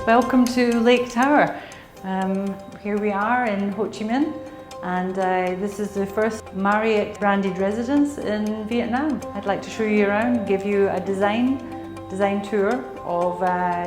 Welcome to Lake Tower. Here we are in Ho Chi Minh, and this is the first Marriott branded residence in Vietnam. I'd like to show you around, give you a design tour of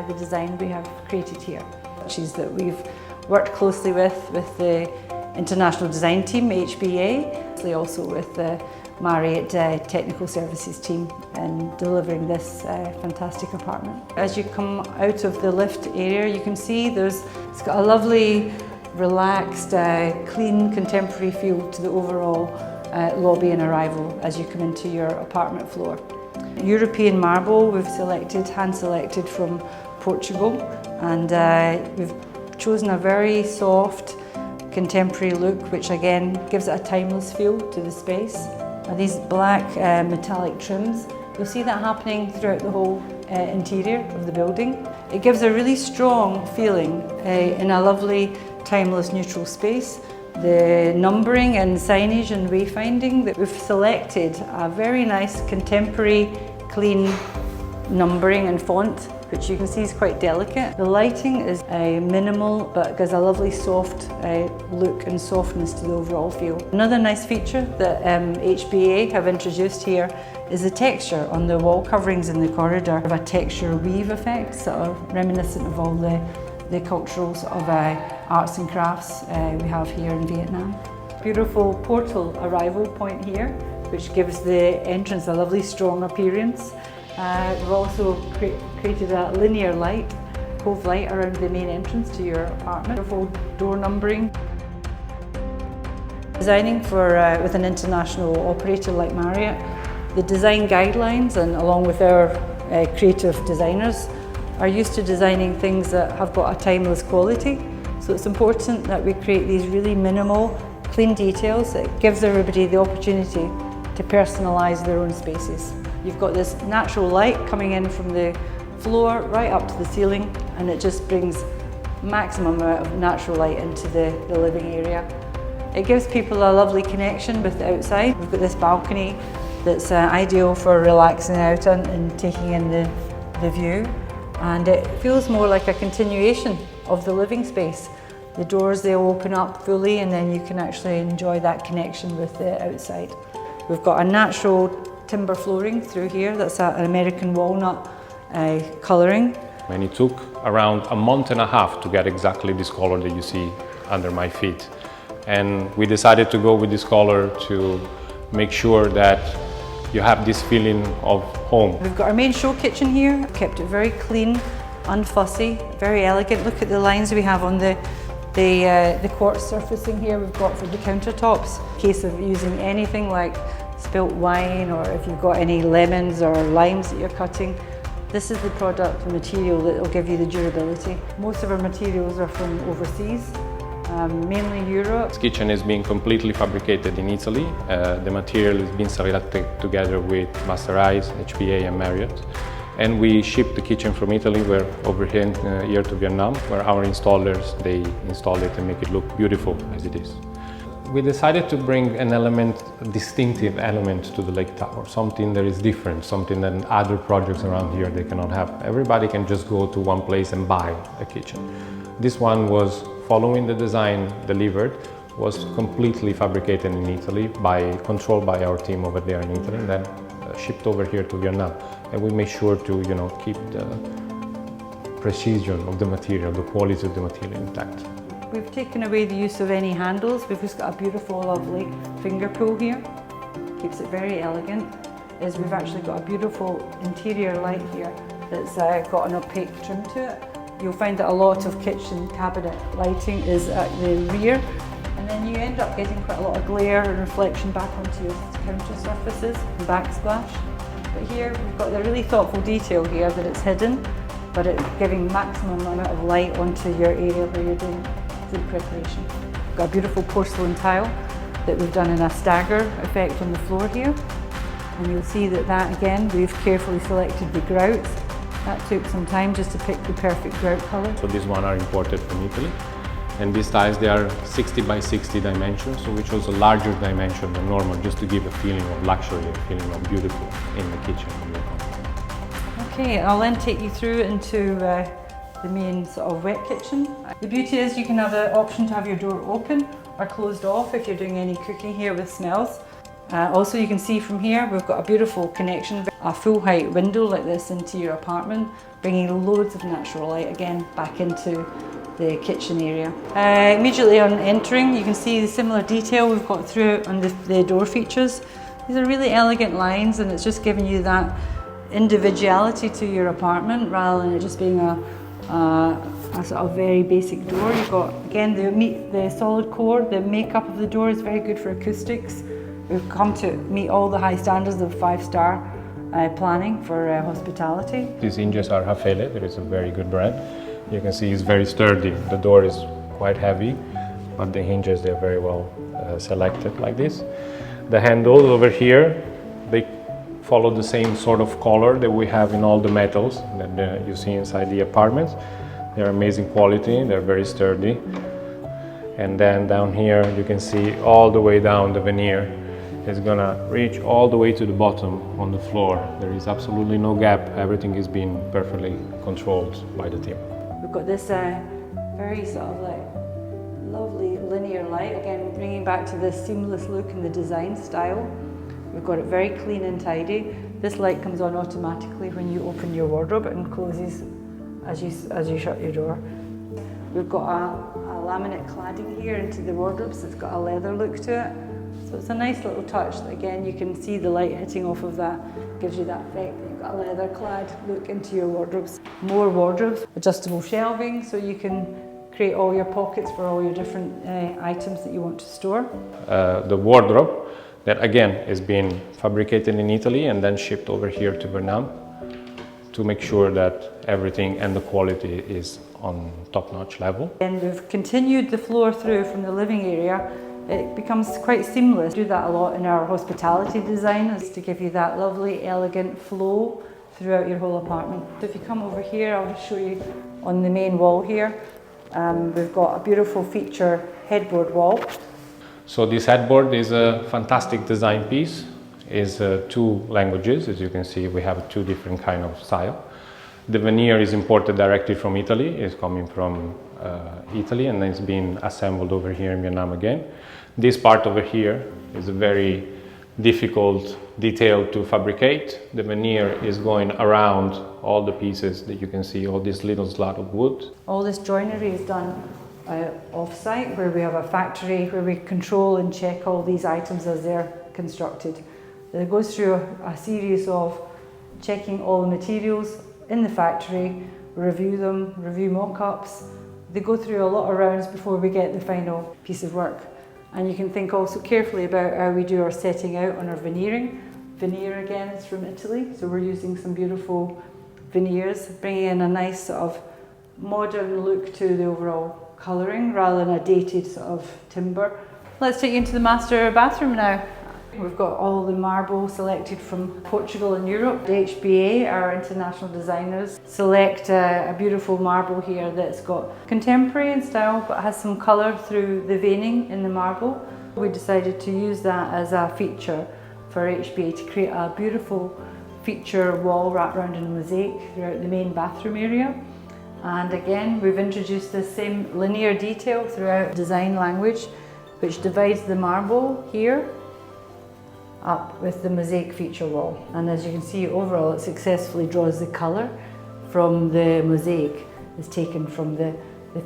the design we have created here, which is that we've worked closely with the international design team, HBA, also with the Marriott Technical Services team in delivering this fantastic apartment. As you come out of the lift area, you can see it's got a lovely, relaxed, clean, contemporary feel to the overall lobby and arrival as you come into your apartment floor. European marble we've hand-selected from Portugal, and we've chosen a very soft, contemporary look, which again gives it a timeless feel to the space. These black metallic trims, you'll see that happening throughout the whole interior of the building. It gives a really strong feeling in a lovely, timeless, neutral space. The numbering and signage and wayfinding that we've selected a very nice, contemporary, clean numbering and font, which you can see is quite delicate. The lighting is minimal, but gives a lovely soft look and softness to the overall feel. Another nice feature that HBA have introduced here is the texture on the wall coverings in the corridor. Of a texture weave effect, sort of reminiscent of all the culturals of arts and crafts we have here in Vietnam. Beautiful portal arrival point here, which gives the entrance a lovely strong appearance. We've also created a linear light, cove light around the main entrance to your apartment. Beautiful door numbering. Designing with an international operator like Marriott, the design guidelines, and along with our creative designers, are used to designing things that have got a timeless quality. So it's important that we create these really minimal, clean details that gives everybody the opportunity to personalise their own spaces. You've got this natural light coming in from the floor right up to the ceiling, and it just brings maximum amount of natural light into the living area. It gives people a lovely connection with the outside. We've got this balcony that's ideal for relaxing out and taking in the view, and it feels more like a continuation of the living space. The doors, they'll open up fully, and then you can actually enjoy that connection with the outside. We've got a natural timber flooring through here. That's an American walnut colouring. And it took around a month and a half to get exactly this colour that you see under my feet. And we decided to go with this colour to make sure that you have this feeling of home. We've got our main show kitchen here. Kept it very clean, unfussy, very elegant. Look at the lines we have on the quartz surfacing here we've got for the countertops. In case of using anything like spilt wine, or if you've got any lemons or limes that you're cutting, this is the product, the material that will give you the durability. Most of our materials are from overseas, mainly Europe. This kitchen is being completely fabricated in Italy. The material is being selected together with Masterise, HBA and Marriott. And we ship the kitchen from Italy. We're over here to Vietnam, where our installers, they install it and make it look beautiful as it is. We decided to bring a distinctive element to the Lake Tower, something that is different, something that other projects around here they cannot have. Everybody can just go to one place and buy a kitchen. This one was following the design delivered, was completely fabricated in Italy, controlled by our team over there in Italy, and then shipped over here to Vietnam. And we made sure to keep the precision of the material, the quality of the material intact. We've taken away the use of any handles. We've just got a beautiful, lovely finger pull here. Keeps it very elegant. We've actually got a beautiful interior light here that's got an opaque trim to it. You'll find that a lot of kitchen cabinet lighting is at the rear, and then you end up getting quite a lot of glare and reflection back onto your counter surfaces and backsplash. But here we've got the really thoughtful detail here that it's hidden, but it's giving maximum amount of light onto your area where you're doing food preparation. We've got a beautiful porcelain tile that we've done in a stagger effect on the floor here. And you'll see that again, we've carefully selected the grouts. That took some time just to pick the perfect grout colour. So these ones are imported from Italy. And these tiles, they are 60 by 60 dimensions, so we chose a larger dimension than normal, just to give a feeling of luxury, a feeling of beautiful in the kitchen. Okay, I'll then take you through into the main sort of wet kitchen. The beauty is you can have the option to have your door open or closed off if you're doing any cooking here with smells. Also you can see from here we've got a beautiful connection, a full height window like this into your apartment, bringing loads of natural light again back into the kitchen area. Immediately on entering you can see the similar detail we've got throughout on the door features. These are really elegant lines and it's just giving you that individuality to your apartment rather than it just being a sort of very basic door. You've got again the solid core, the makeup of the door is very good for acoustics. We've come to meet all the high standards of 5-star planning for hospitality. These hinges are Hafele, there is a very good brand. You can see it's very sturdy. The door is quite heavy, but the hinges they're very well selected like this. The handles over here, they follow the same sort of color that we have in all the metals that you see inside the apartments. They're amazing quality, they're very sturdy. And then down here you can see all the way down the veneer is gonna reach all the way to the bottom on the floor. There is absolutely no gap, everything is being perfectly controlled by the team. We've got this very sort of like lovely linear light, again bringing back to this seamless look and the design style. We've got it very clean and tidy. This light comes on automatically when you open your wardrobe and closes as you shut your door. We've got a laminate cladding here into the wardrobes. It's got a leather look to it. So it's a nice little touch. Again, you can see the light hitting off of that, gives you that effect that you've got a leather clad look into your wardrobes. More wardrobes, adjustable shelving, so you can create all your pockets for all your different items that you want to store. The wardrobe, that again is being fabricated in Italy and then shipped over here to Vietnam to make sure that everything and the quality is on top-notch level. And we've continued the floor through from the living area. It becomes quite seamless. We do that a lot in our hospitality design, is to give you that lovely, elegant flow throughout your whole apartment. So if you come over here, I'll just show you on the main wall here. We've got a beautiful feature headboard wall. So this headboard is a fantastic design piece. It's 2 languages, as you can see we have 2 different kind of style. The veneer is imported directly from Italy, it's coming from Italy and it's been assembled over here in Vietnam again. This part over here is a very difficult detail to fabricate. The veneer is going around all the pieces that you can see, all this little slat of wood. All this joinery is done off-site, where we have a factory where we control and check all these items as they're constructed. It goes through a series of checking all the materials in the factory, review them, review mock-ups. They go through a lot of rounds before we get the final piece of work. And you can think also carefully about how we do our setting out on our veneering. Veneer again is from Italy, so we're using some beautiful veneers, bringing in a nice sort of modern look to the overall colouring rather than a dated sort of timber. Let's take you into the master bathroom now. We've got all the marble selected from Portugal and Europe. The HBA, our international designers, select a beautiful marble here that's got contemporary in style but has some colour through the veining in the marble. We decided to use that as a feature for HBA to create a beautiful feature wall wrapped around in mosaic throughout the main bathroom area. And again, we've introduced the same linear detail throughout design language, which divides the marble here up with the mosaic feature wall. And as you can see, overall it successfully draws the colour from the mosaic. It's taken from the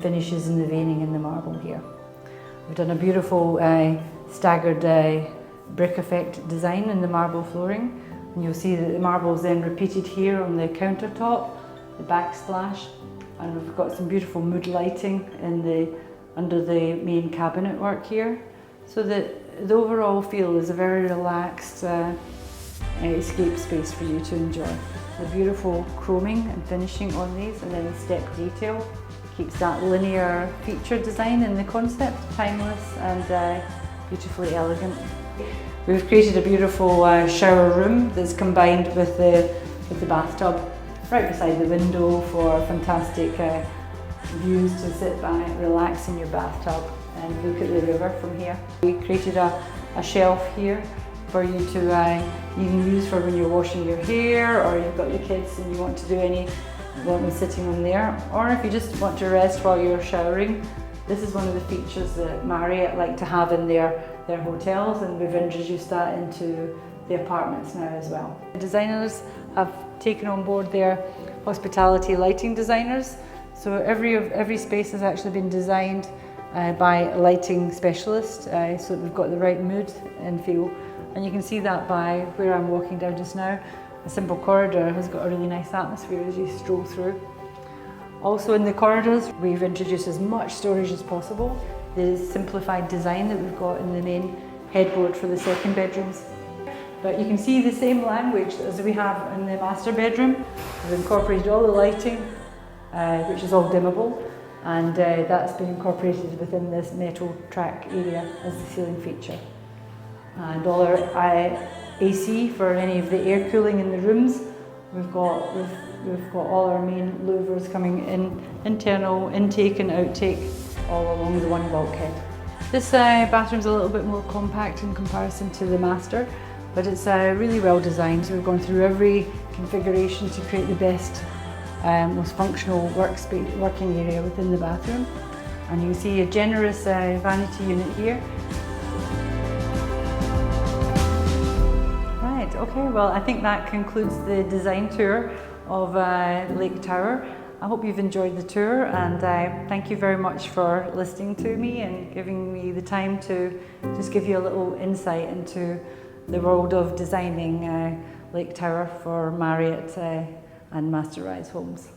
finishes and the veining in the marble here. We've done a beautiful staggered brick effect design in the marble flooring. And you'll see that the marble is then repeated here on the countertop, the backsplash, and we've got some beautiful mood lighting in under the main cabinet work here. So that the overall feel is a very relaxed escape space for you to enjoy. The beautiful chroming and finishing on these, and then the step detail keeps that linear feature design in the concept, timeless and beautifully elegant. We've created a beautiful shower room that's combined with the bathtub right beside the window for fantastic views to sit back, relax in your bathtub and look at the river from here. We created a shelf here for you to you can use for when you're washing your hair, or you've got the kids and you want to do any want me sitting on there, or if you just want to rest while you're showering, this is one of the features that Marriott like to have in their hotels, and we've introduced that into the apartments now as well. The designers have taken on board their hospitality lighting designers, so every space has actually been designed by a lighting specialist, so that we've got the right mood and feel. And you can see that by where I'm walking down just now. A simple corridor has got a really nice atmosphere as you stroll through. Also in the corridors, we've introduced as much storage as possible. The simplified design that we've got in the main headboard for the second bedrooms. But you can see the same language as we have in the master bedroom. We've incorporated all the lighting, which is all dimmable, and that's been incorporated within this metal track area as the ceiling feature. And all our AC for any of the air cooling in the rooms. We've got all our main louvers coming in, internal intake and outtake, all along the one bulkhead. This bathroom's a little bit more compact in comparison to the master, but it's really well designed. So we've gone through every configuration to create the best, most functional working area within the bathroom. And you can see a generous vanity unit here. Right, okay, well I think that concludes the design tour of Lake Tower. I hope you've enjoyed the tour, and thank you very much for listening to me and giving me the time to just give you a little insight into the world of designing Lake Tower for Marriott and Masterise Homes.